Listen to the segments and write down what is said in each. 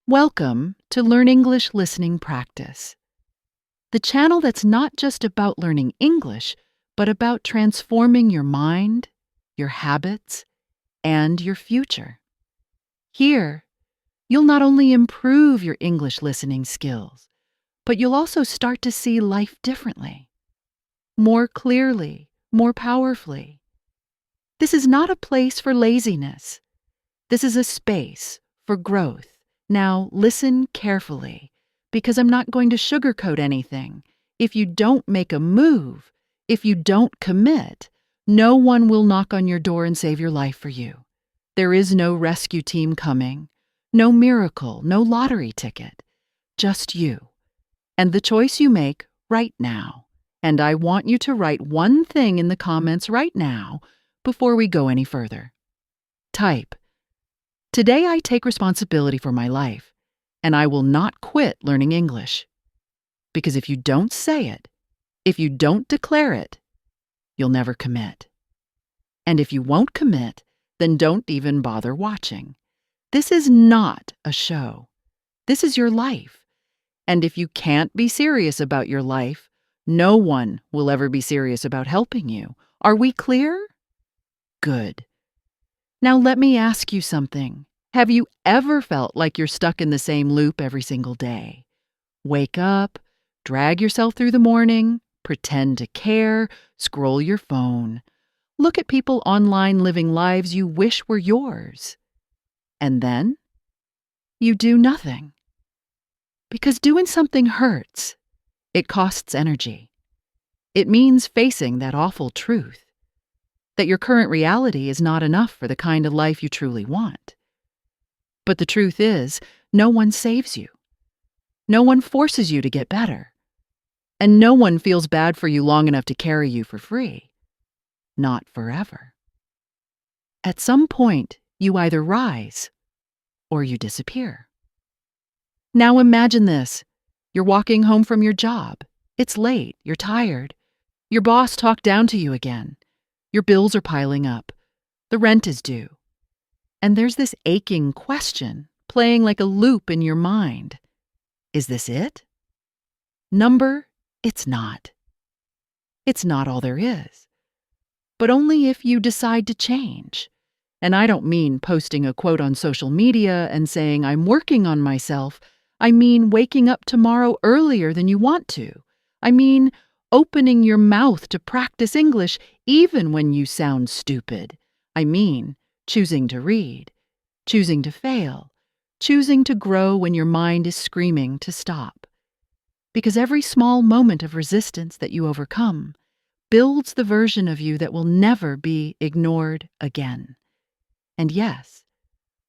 Welcome to Learn English Listening Practice, the channel that's not just about learning English, but about transforming your mind, your habits, and your future. Here, you'll not only improve your English listening skills, but you'll also start to see life differently, more clearly, more powerfully. This is not a place for laziness. This is a space for growth. Now, listen carefully, because I'm not going to sugarcoat anything. If you don't make a move, if you don't commit, no one will knock on your door and save your life for you. There is no rescue team coming, no miracle, no lottery ticket, just you, and the choice you make right now. And I want you to write one thing in the comments right now before we go any further. Type, "Today I take responsibility for my life, and I will not quit learning English." Because if you don't say it, if you don't declare it, you'll never commit. And if you won't commit, then don't even bother watching. This is not a show. This is your life. And if you can't be serious about your life, no one will ever be serious about helping you. Are we clear? Good. Now let me ask you something. Have you ever felt like you're stuck in the same loop every single day? Wake up, drag yourself through the morning, pretend to care, scroll your phone, look at people online living lives you wish were yours. And then you do nothing. Because doing something hurts. It costs energy. It means facing that awful truth, that your current reality is not enough for the kind of life you truly want. But the truth is, no one saves you. No one forces you to get better. And no one feels bad for you long enough to carry you for free. Not forever. At some point, you either rise or you disappear. Now imagine this. You're walking home from your job. It's late. You're tired. Your boss talked down to you again. Your bills are piling up. The rent is due. And there's this aching question playing like a loop in your mind. Is this it? Number, it's not. It's not all there is. But only if you decide to change. And I don't mean posting a quote on social media and saying, "I'm working on myself." I mean waking up tomorrow earlier than you want to. I mean opening your mouth to practice English even when you sound stupid. I mean choosing to read, choosing to fail, choosing to grow when your mind is screaming to stop. Because every small moment of resistance that you overcome builds the version of you that will never be ignored again. And yes,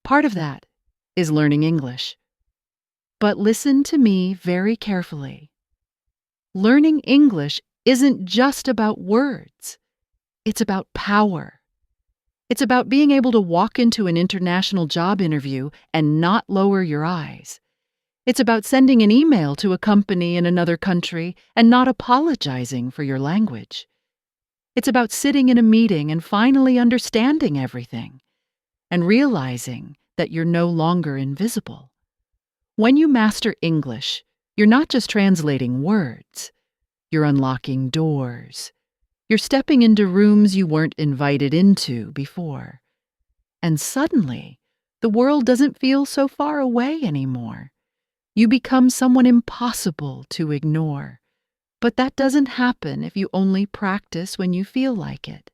part of that is learning English. But listen to me very carefully. Learning English isn't just about words. It's about power. It's about being able to walk into an international job interview and not lower your eyes. It's about sending an email to a company in another country and not apologizing for your language. It's about sitting in a meeting and finally understanding everything and realizing that you're no longer invisible. When you master English, you're not just translating words. You're unlocking doors. You're stepping into rooms you weren't invited into before. And suddenly, the world doesn't feel so far away anymore. You become someone impossible to ignore. But that doesn't happen if you only practice when you feel like it.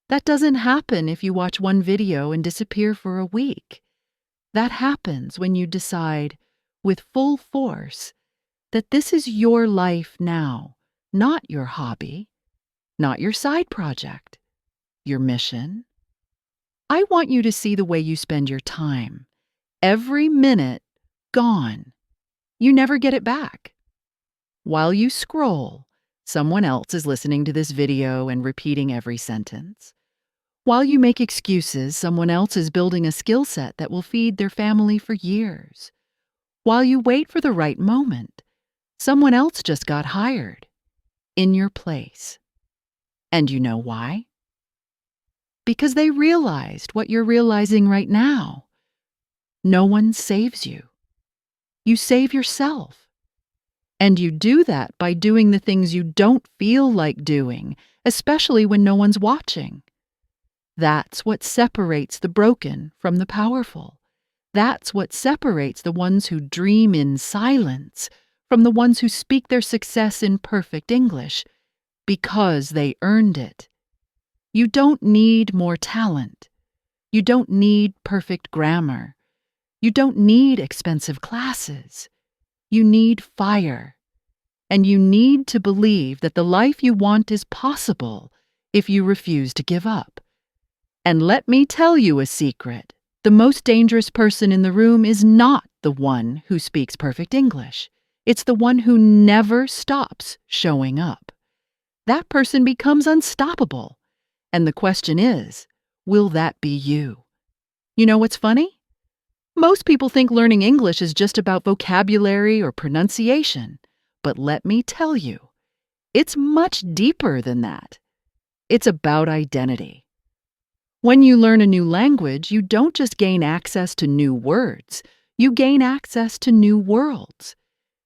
That doesn't happen if you watch one video and disappear for a week. That happens when you decide, with full force, that this is your life now, not your hobby, not your side project, your mission. I want you to see the way you spend your time. Every minute gone. You never get it back. While you scroll, someone else is listening to this video and repeating every sentence. While you make excuses, someone else is building a skill set that will feed their family for years. While you wait for the right moment, someone else just got hired in your place. And you know why? Because they realized what you're realizing right now. No one saves you. You save yourself. And you do that by doing the things you don't feel like doing, especially when no one's watching. That's what separates the broken from the powerful. That's what separates the ones who dream in silence from the ones who speak their success in perfect English, because they earned it. You don't need more talent. You don't need perfect grammar. You don't need expensive classes. You need fire. And you need to believe that the life you want is possible if you refuse to give up. And let me tell you a secret. The most dangerous person in the room is not the one who speaks perfect English. It's the one who never stops showing up. That person becomes unstoppable. And the question is, will that be you? You know what's funny? Most people think learning English is just about vocabulary or pronunciation. But let me tell you, it's much deeper than that. It's about identity. When you learn a new language, you don't just gain access to new words, you gain access to new worlds.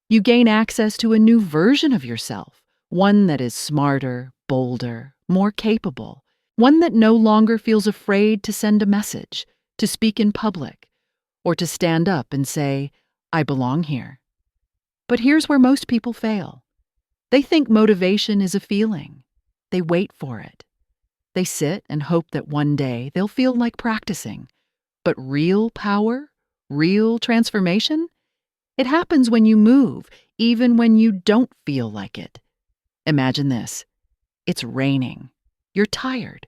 You gain access to a new version of yourself, one that is smarter, bolder, more capable, one that no longer feels afraid to send a message, to speak in public, or to stand up and say, I belong here. But here's where most people fail. They think motivation is a feeling. They wait for it. They sit and hope that one day they'll feel like practicing. But real power, real transformation, it happens when you move, even when you don't feel like it. Imagine this. It's raining. You're tired.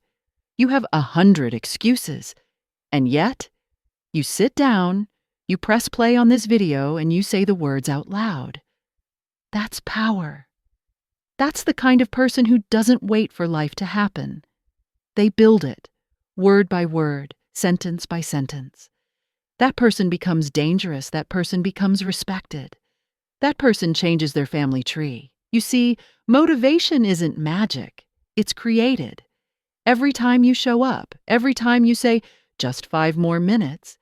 You have 100 excuses. And yet, you sit down, you press play on this video, and you say the words out loud. That's power. That's the kind of person who doesn't wait for life to happen. They build it, word by word, sentence by sentence. That person becomes dangerous. That person becomes respected. That person changes their family tree. You see, motivation isn't magic. It's created. Every time you show up, every time you say, just 5 more minutes,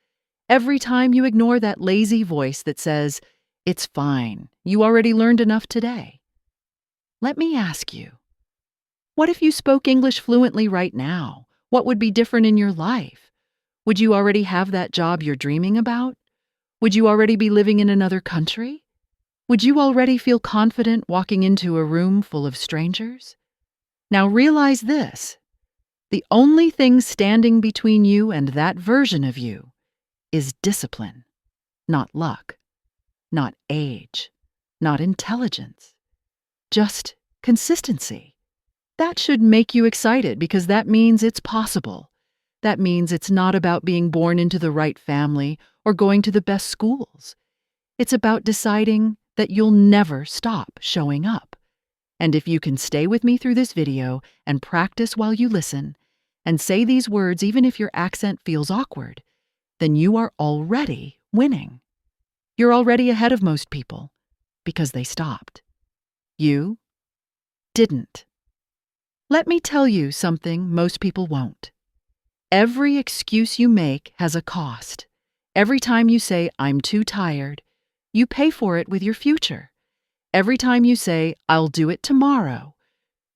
every time you ignore that lazy voice that says, it's fine, you already learned enough today. Let me ask you, what if you spoke English fluently right now? What would be different in your life? Would you already have that job you're dreaming about? Would you already be living in another country? Would you already feel confident walking into a room full of strangers? Now realize this. The only thing standing between you and that version of you is discipline, not luck, not age, not intelligence, just consistency. That should make you excited because that means it's possible. That means it's not about being born into the right family or going to the best schools. It's about deciding that you'll never stop showing up. And if you can stay with me through this video and practice while you listen, and say these words even if your accent feels awkward, then you are already winning. You're already ahead of most people because they stopped. You didn't. Let me tell you something most people won't. Every excuse you make has a cost. Every time you say, I'm too tired, you pay for it with your future. Every time you say, I'll do it tomorrow,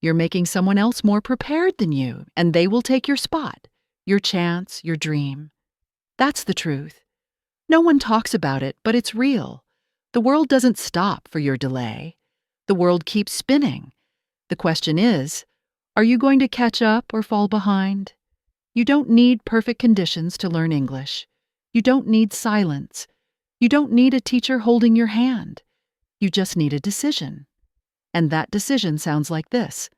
you're making someone else more prepared than you, and they will take your spot, your chance, your dream. That's the truth. No one talks about it, but it's real. The world doesn't stop for your delay. The world keeps spinning. The question is, are you going to catch up or fall behind? You don't need perfect conditions to learn English. You don't need silence. You don't need a teacher holding your hand. You just need a decision. And that decision sounds like this.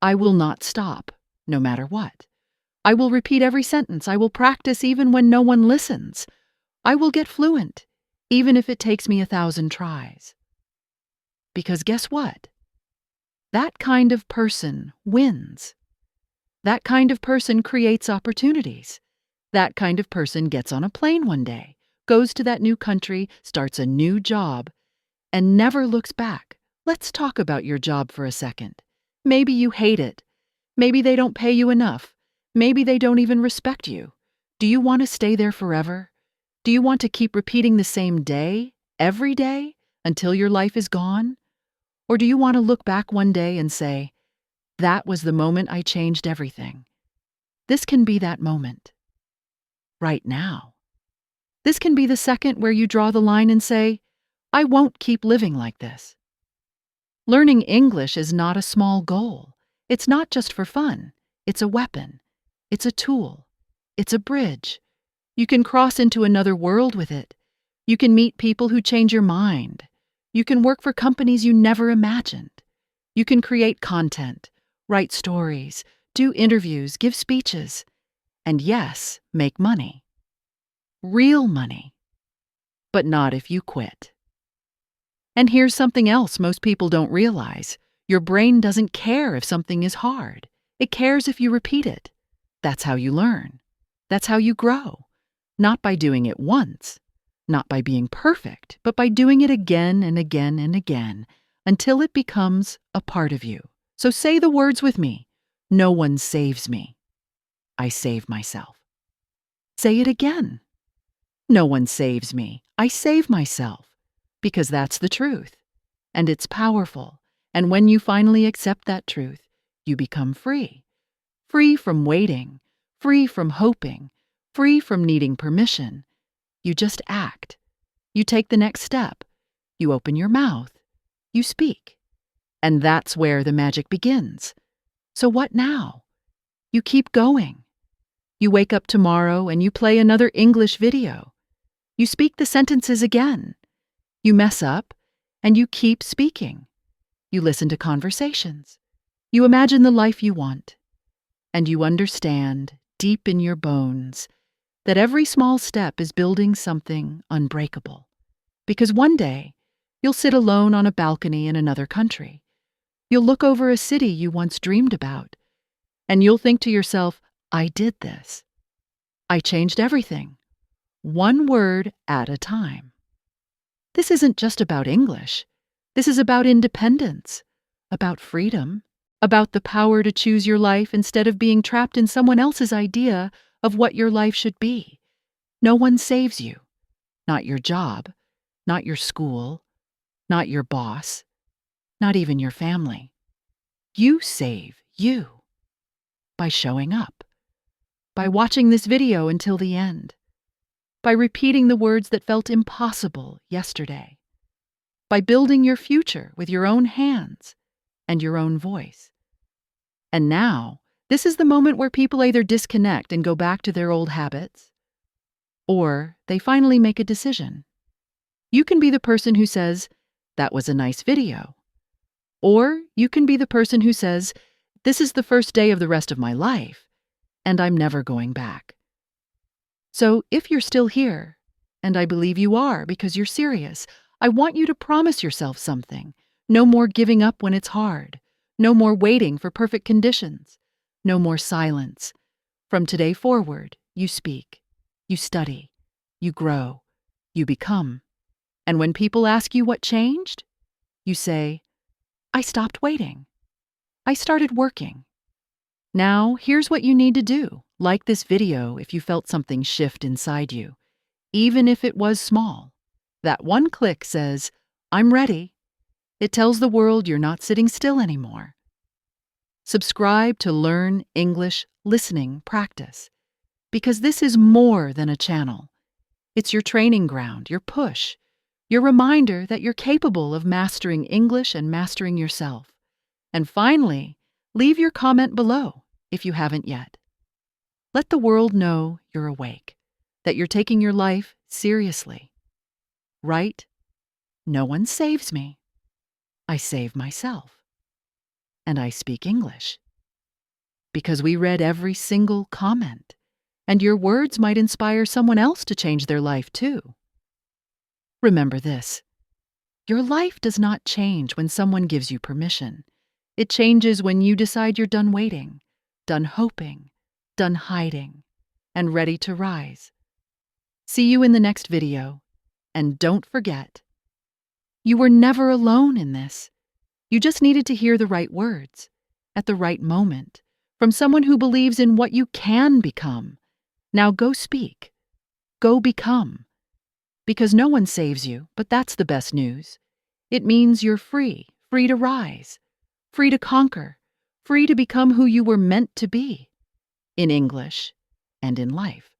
I will not stop, no matter what. I will repeat every sentence. I will practice even when no one listens. I will get fluent, even if it takes me 1,000 tries. Because guess what? That kind of person wins. That kind of person creates opportunities. That kind of person gets on a plane one day, goes to that new country, starts a new job, and never looks back. Let's talk about your job for a second. Maybe you hate it. Maybe they don't pay you enough. Maybe they don't even respect you. Do you want to stay there forever? Do you want to keep repeating the same day every day until your life is gone? Or do you want to look back one day and say, that was the moment I changed everything? This can be that moment. Right now. This can be the second where you draw the line and say, I won't keep living like this. Learning English is not a small goal. It's not just for fun. It's a weapon. It's a tool. It's a bridge. You can cross into another world with it. You can meet people who change your mind. You can work for companies you never imagined. You can create content, write stories, do interviews, give speeches, and yes, make money. Real money. But not if you quit. And here's something else most people don't realize. Your brain doesn't care if something is hard. It cares if you repeat it. That's how you learn. That's how you grow. Not by doing it once, not by being perfect, but by doing it again and again and again until it becomes a part of you. So say the words with me. No one saves me. I save myself. Say it again. No one saves me. I save myself. Because that's the truth. And it's powerful. And when you finally accept that truth, you become free. Free from waiting. Free from hoping. Free from needing permission. You just act. You take the next step. You open your mouth. You speak. And that's where the magic begins. So what now? You keep going. You wake up tomorrow and you play another English video. You speak the sentences again. You mess up and you keep speaking. You listen to conversations. You imagine the life you want. And you understand, deep in your bones, that every small step is building something unbreakable. Because one day, you'll sit alone on a balcony in another country. You'll look over a city you once dreamed about. And you'll think to yourself, I did this. I changed everything. One word at a time. This isn't just about English. This is about independence, about freedom, about the power to choose your life instead of being trapped in someone else's idea of what your life should be. No one saves you. Not your job, not your school, not your boss, not even your family. You save you by showing up, by watching this video until the end, by repeating the words that felt impossible yesterday, by building your future with your own hands and your own voice. And now, this is the moment where people either disconnect and go back to their old habits, or they finally make a decision. You can be the person who says, that was a nice video. Or you can be the person who says, this is the first day of the rest of my life, and I'm never going back. So if you're still here, and I believe you are because you're serious, I want you to promise yourself something. No more giving up when it's hard. No more waiting for perfect conditions. No more silence. From today forward, you speak, you study, you grow, you become. And when people ask you what changed, you say, I stopped waiting. I started working. Now, here's what you need to do. Like this video if you felt something shift inside you, even if it was small. That one click says, I'm ready. It tells the world you're not sitting still anymore. Subscribe to Learn English Listening Practice, because this is more than a channel. It's your training ground, your push, your reminder that you're capable of mastering English and mastering yourself. And finally, leave your comment below if you haven't yet. Let the world know you're awake, that you're taking your life seriously. Write, no one saves me. I save myself. And I speak English. Because we read every single comment, and your words might inspire someone else to change their life too. Remember this, your life does not change when someone gives you permission. It changes when you decide you're done waiting, done hoping, done hiding, and ready to rise. See you in the next video, and don't forget, you were never alone in this. You just needed to hear the right words, at the right moment, from someone who believes in what you can become. Now go speak. Go become. because no one saves you, but that's the best news. It means you're free, free to rise, free to conquer, free to become who you were meant to be, in English and in life.